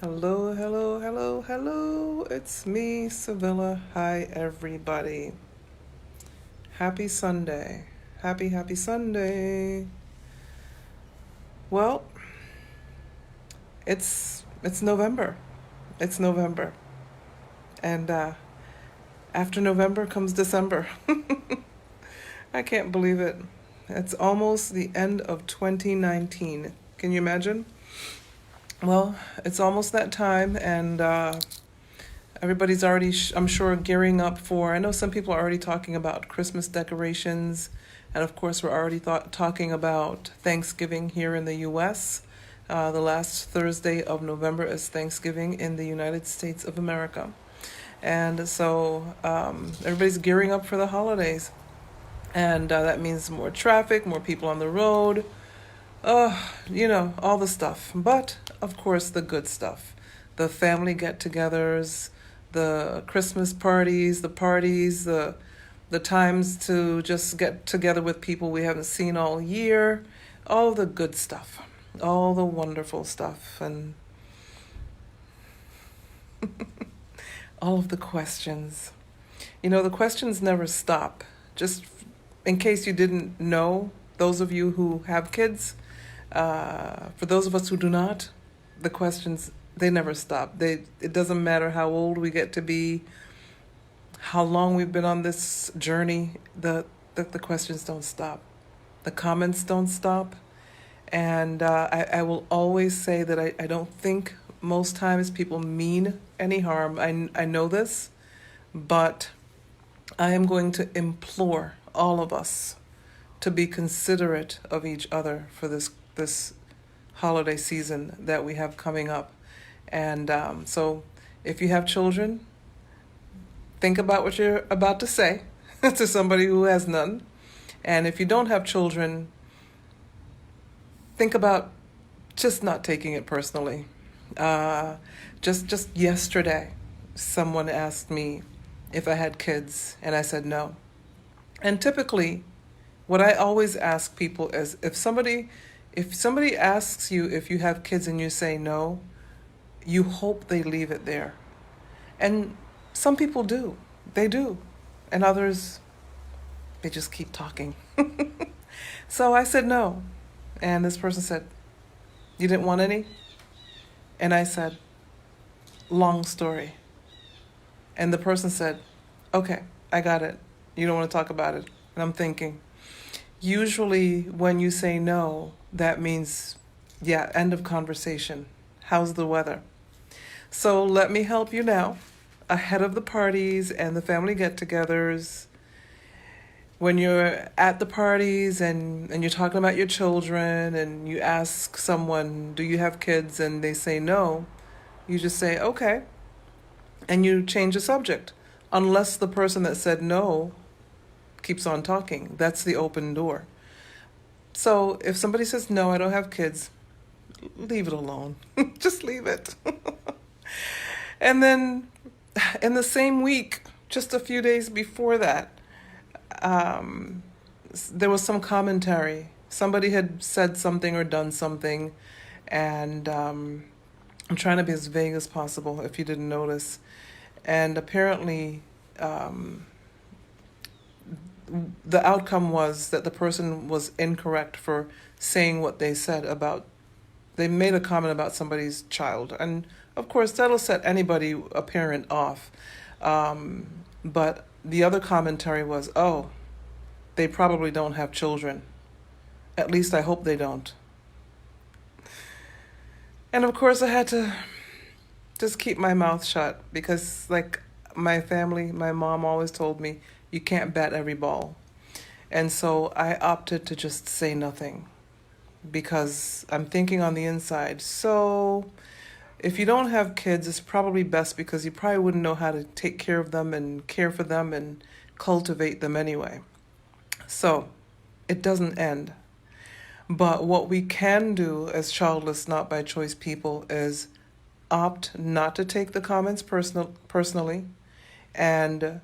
Hello, hello, hello, hello. It's me, Civilla. Hi, everybody. Happy Sunday. Happy Sunday. Well, it's November. It's November. And after November comes December. I can't believe it. It's almost the end of 2019. Can you imagine? Well, it's almost that time, and everybody's already, I'm sure, gearing up for. I know some people are already talking about Christmas decorations, and of course, we're already talking about Thanksgiving here in the U.S. The last Thursday of November is Thanksgiving in the United States of America. And so everybody's gearing up for the holidays. And that means more traffic, more people on the road, all the stuff. But of course, the good stuff, the family get-togethers, the Christmas parties, the times to just get together with people we haven't seen all year, all the good stuff, all the wonderful stuff, and all of the questions. The questions never stop. Just in case you didn't know, those of you who have kids, for those of us who do not, the questions, they never stop. It doesn't matter how old we get to be, how long we've been on this journey, the questions don't stop. The comments don't stop. And I will always say that I don't think most times people mean any harm. I know this, but I am going to implore all of us to be considerate of each other for this holiday season that we have coming up. And so if you have children, think about what you're about to say to somebody who has none. And if you don't have children, think about just not taking it personally. Just yesterday, someone asked me if I had kids, and I said no. And typically, what I always ask people is if somebody asks you if you have kids and you say no, you hope they leave it there. And some people do. They do. And others, they just keep talking. So I said no. And this person said, "You didn't want any?" And I said, "Long story." And the person said, "Okay, I got it. You don't want to talk about it." And I'm thinking, usually when you say no, that means, yeah, end of conversation. How's the weather? So let me help you now. Ahead of the parties and the family get-togethers, when you're at the parties and you're talking about your children and you ask someone, "Do you have kids?" and they say no, you just say, "Okay," and you change the subject. Unless the person that said no keeps on talking. That's the open door. So if somebody says, "No, I don't have kids," leave it alone. Just leave it. And then in the same week, just a few days before that, there was some commentary. Somebody had said something or done something, and I'm trying to be as vague as possible if you didn't notice. And apparently, the outcome was that the person was incorrect for saying what they said about, they made a comment about somebody's child. And of course, that'll set anybody, a parent, off. But the other commentary was, "Oh, they probably don't have children. At least I hope they don't." And of course, I had to just keep my mouth shut because, like my family, my mom always told me, you can't bat every ball. And so I opted to just say nothing because I'm thinking on the inside, so if you don't have kids, it's probably best because you probably wouldn't know how to take care of them and care for them and cultivate them anyway. So it doesn't end. But what we can do as childless, not by choice people is opt not to take the comments personally and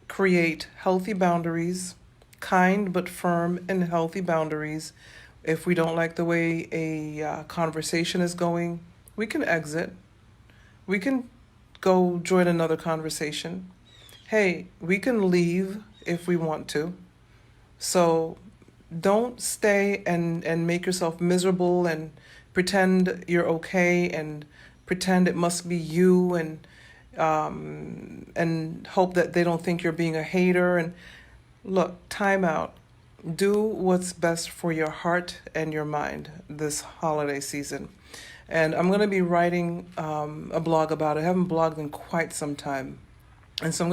create healthy boundaries, kind but firm and healthy boundaries. If we don't like the way a conversation is going, We can exit. We can go join another conversation. Hey, we can leave if we want to. So don't stay and make yourself miserable and pretend you're okay and pretend it must be you and hope that they don't think you're being a hater. And look, time out. Do what's best for your heart and your mind this holiday season. And I'm going to be writing a blog about it. I haven't blogged in quite some time. And so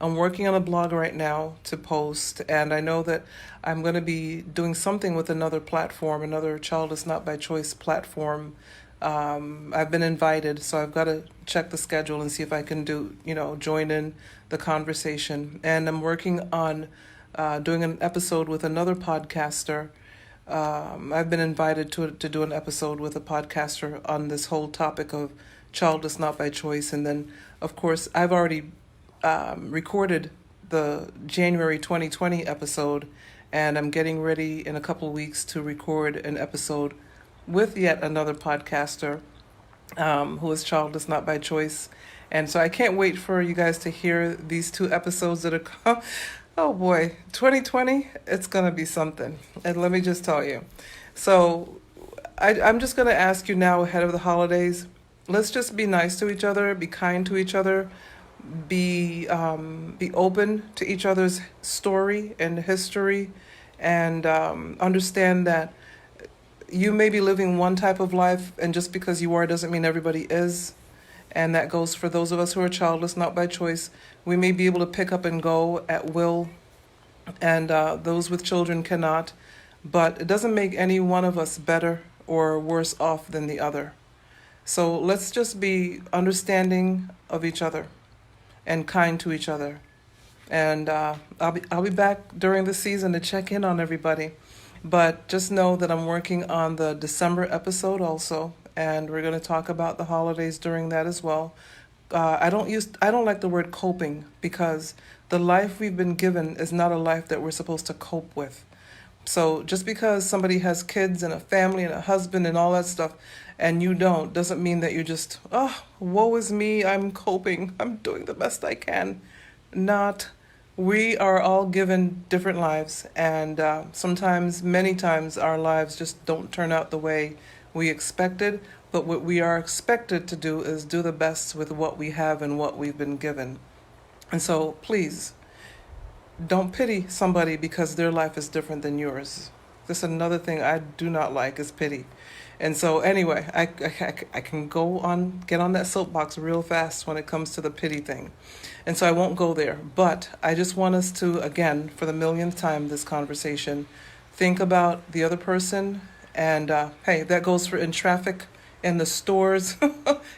I'm working on a blog right now to post. And I know that I'm going to be doing something with another platform, another Childless Not by Choice platform. I've been invited, so I've got to check the schedule and see if I can join in the conversation. And I'm working on doing an episode with another podcaster. I've been invited to do an episode with a podcaster on this whole topic of childless not by choice. And then, of course, I've already recorded the January 2020 episode, and I'm getting ready in a couple of weeks to record an episode with yet another podcaster who is childless not by choice. And so I can't wait for you guys to hear these two episodes that are oh boy, 2020, it's going to be something. And let me just tell you. So I'm just going to ask you now ahead of the holidays, let's just be nice to each other, be kind to each other, be open to each other's story and history, and understand that you may be living one type of life, and just because you are doesn't mean everybody is. And that goes for those of us who are childless, not by choice. We may be able to pick up and go at will, and those with children cannot. But it doesn't make any one of us better or worse off than the other. So let's just be understanding of each other and kind to each other. And I'll be back during the season to check in on everybody. But just know that I'm working on the December episode also, and we're going to talk about the holidays during that as well. I don't like the word coping, because the life we've been given is not a life that we're supposed to cope with. So just because somebody has kids and a family and a husband and all that stuff, and you don't, doesn't mean that you're just, oh, woe is me, I'm coping, I'm doing the best I can. Not. We are all given different lives, and sometimes, many times, our lives just don't turn out the way we expected. But what we are expected to do is do the best with what we have and what we've been given. And so, please, don't pity somebody because their life is different than yours. That's another thing I do not like, is pity. And so anyway, I can get on that soapbox real fast when it comes to the pity thing. And so I won't go there. But I just want us to, again, for the millionth time this conversation, think about the other person. And hey, that goes for in traffic, in the stores,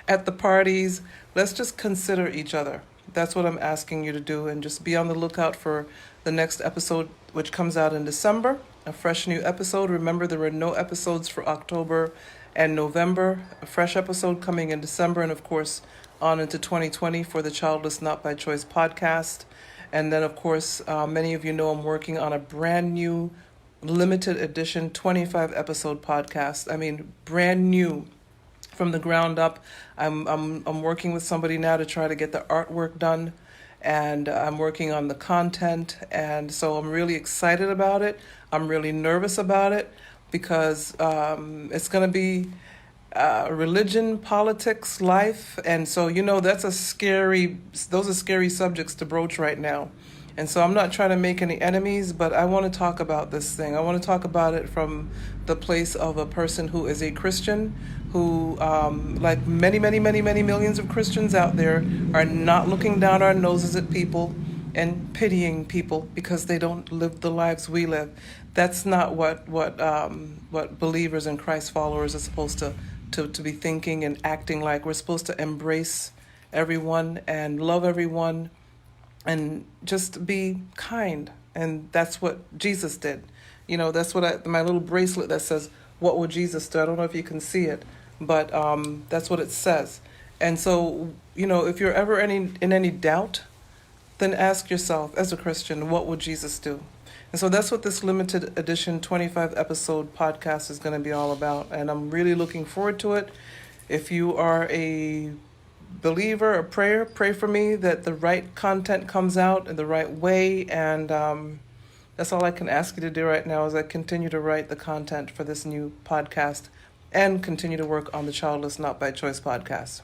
at the parties. Let's just consider each other. That's what I'm asking you to do. And just be on the lookout for the next episode, which comes out in December. A fresh new episode. Remember, there were no episodes for October and November. A fresh episode coming in December, and of course on into 2020 for the Childless Not by Choice podcast. And then, of course, many of you know I'm working on a brand new limited edition 25 episode podcast. I mean, brand new from the ground up. I'm working with somebody now to try to get the artwork done, and I'm working on the content, and so I'm really excited about it. I'm really nervous about it, because it's going to be religion, politics, life, and so those are scary subjects to broach right now. And so I'm not trying to make any enemies, but I want to talk about this thing. I want to talk about it from the place of a person who is a Christian, who, like many, many, many, many millions of Christians out there, are not looking down our noses at people and pitying people because they don't live the lives we live. That's not what believers and Christ followers are supposed to be thinking and acting like. We're supposed to embrace everyone and love everyone and just be kind. And that's what Jesus did. That's what my little bracelet that says, "What would Jesus do?" I don't know if you can see it, but that's what it says. And so, if you're ever in any doubt, then ask yourself, as a Christian, what would Jesus do? And so that's what this limited edition 25 episode podcast is going to be all about. And I'm really looking forward to it. If you are a believer, a prayer, pray for me that the right content comes out in the right way. And that's all I can ask you to do right now as I continue to write the content for this new podcast and continue to work on the Childless Not by Choice podcast.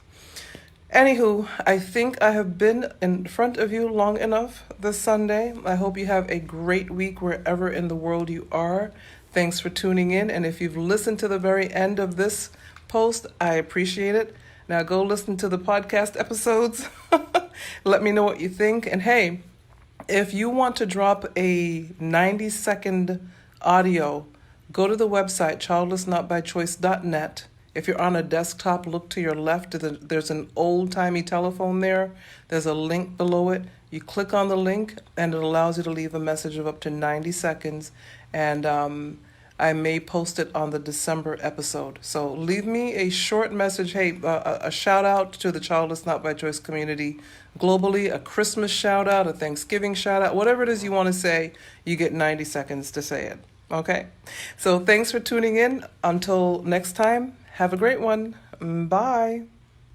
Anywho, I think I have been in front of you long enough this Sunday. I hope you have a great week wherever in the world you are. Thanks for tuning in. And if you've listened to the very end of this post, I appreciate it. Now go listen to the podcast episodes. Let me know what you think. And hey, if you want to drop a 90-second audio, go to the website childlessnotbychoice.net. If you're on a desktop, look to your left. There's an old-timey telephone there. There's a link below it. You click on the link, and it allows you to leave a message of up to 90 seconds. And I may post it on the December episode. So leave me a short message. Hey, a shout-out to the Childless Not by Choice community globally, a Christmas shout-out, a Thanksgiving shout-out, whatever it is you want to say, you get 90 seconds to say it. Okay? So thanks for tuning in. Until next time. Have a great one. Bye.